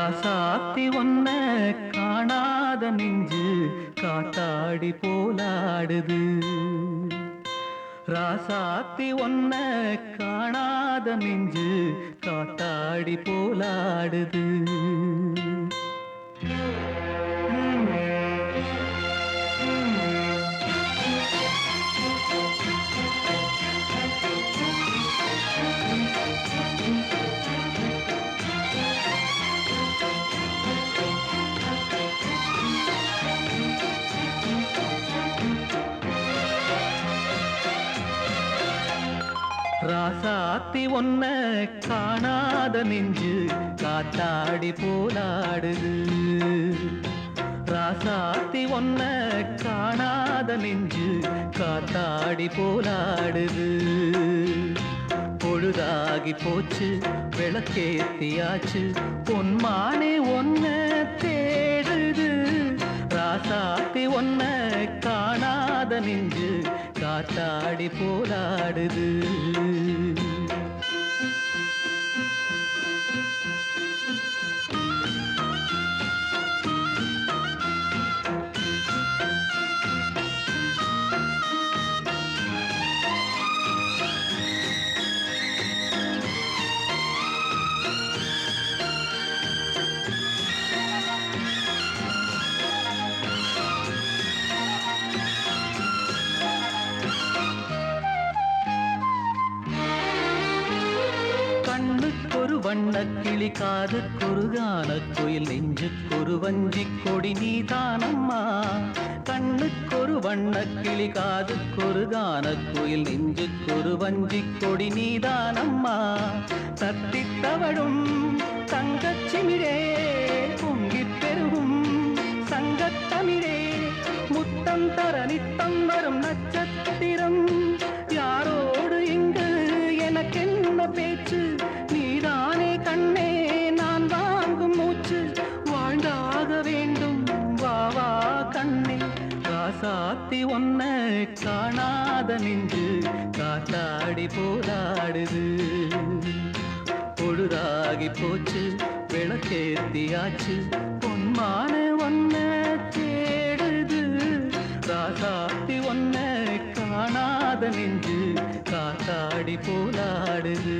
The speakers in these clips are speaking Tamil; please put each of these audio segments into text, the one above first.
ராசாத்தி ஒன்ன காணாத நெஞ்சு காத்தாடி போலாடுது. ராசாத்தி ஒன்ன காணாத நெஞ்சு காத்தாடி போலாடுது. ராசாத்தி ஒன்ன காணாத நெஞ்சு காத்தாடி போலாடுது. ராசாத்தி ஒன்ன காணாத நெஞ்சு காத்தாடி போலாடுது. பொழுதாகி போச்சு விளக்கேத்தியாச்சு பொன்மானே ஒன்ன தேடுது. ராசாத்தி ஒன்ன காணாத நெஞ்சு காத்தாடி போலாடுது. கண்ணுக்கொரு வண்ணக்கிளி காதுக்கொரு கானக்குயில் நெஞ்சுக்கொரு வஞ்சிக் கொடி நீதானம்மா. கண்ணுக்கொரு வண்ணக்கிளி காதுக்கொரு கானக்குயில் நெஞ்சுக்கொரு வஞ்சிக் கொடி நீதானம்மா. தத்தித் தவழும் தங்கச்சிமிழே பொங்கிப் பெருகும் சங்கத்தமிழே முத்தம் தர நித்தம் வரும் நட்சத்திரம். யாரோடு இங்கு எனக்கென்ன பேச்சு, நீதானே கண்ணே நான் வாங்கும் மூச்சு. வாழ்ந்தாக வேண்டும் வா வா கண்ணே. ராசாத்தி ஒன்ன காணாத நெஞ்சு காத்தாடி போராடுது. பொழுதாகி போச்சு விளக்கேத்தியாச்சு பொன்மான ஒன்ன தேடுது. ராசாத்தி ஒன்ன காணாத நெஞ்சு காத்தாடி போலாடுது.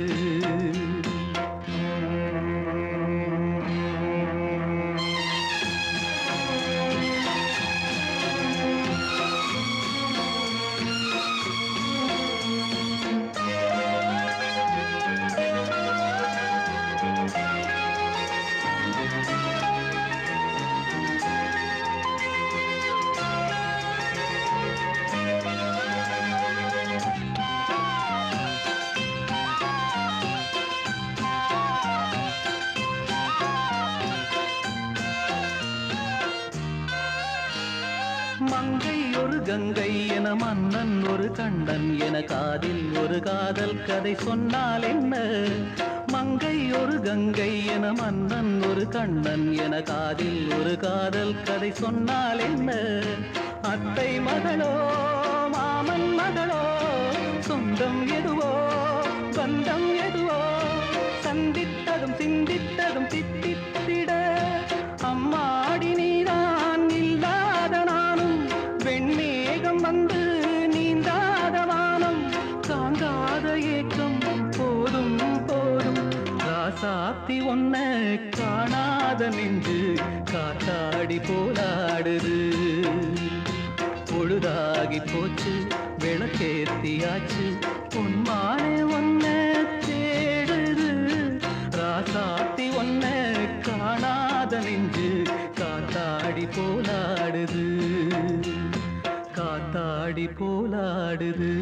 மங்கை ஒரு கங்கை என மன்னன் ஒரு கண்ணன் என காதில் ஒரு காதல் கதை சொன்னால் என்ன. மங்கை ஒரு கங்கை என மன்னன் ஒரு கண்ணன் என காதில் ஒரு காதல் கதை சொன்னால் என்ன. அத்தை மகளோ மாமன் மகளோ சொந்தம் எதுவோ பந்தம் எதுவோ சந்தித்ததும் சிந்தித்ததும் தித்தித்திட அம்மாடி நீதான் இல்லாத நானும். வெண்மேகம் வந்து நீந்தாத வானம் தாங்காத ஏக்கம் போதும் போதும். ராசாத்தி ஒன்ன காணாத நெஞ்சு காத்தாடி போலாடுது. பொழுதாகி போச்சு விளக்கேத்தியாச்சு பொன்மானே ஒன்ன தேடுது. ராசாத்தி ஒன்ன காணாத நெஞ்சு காத்தாடி போலாடுது. காத்தாடி போலாடுது.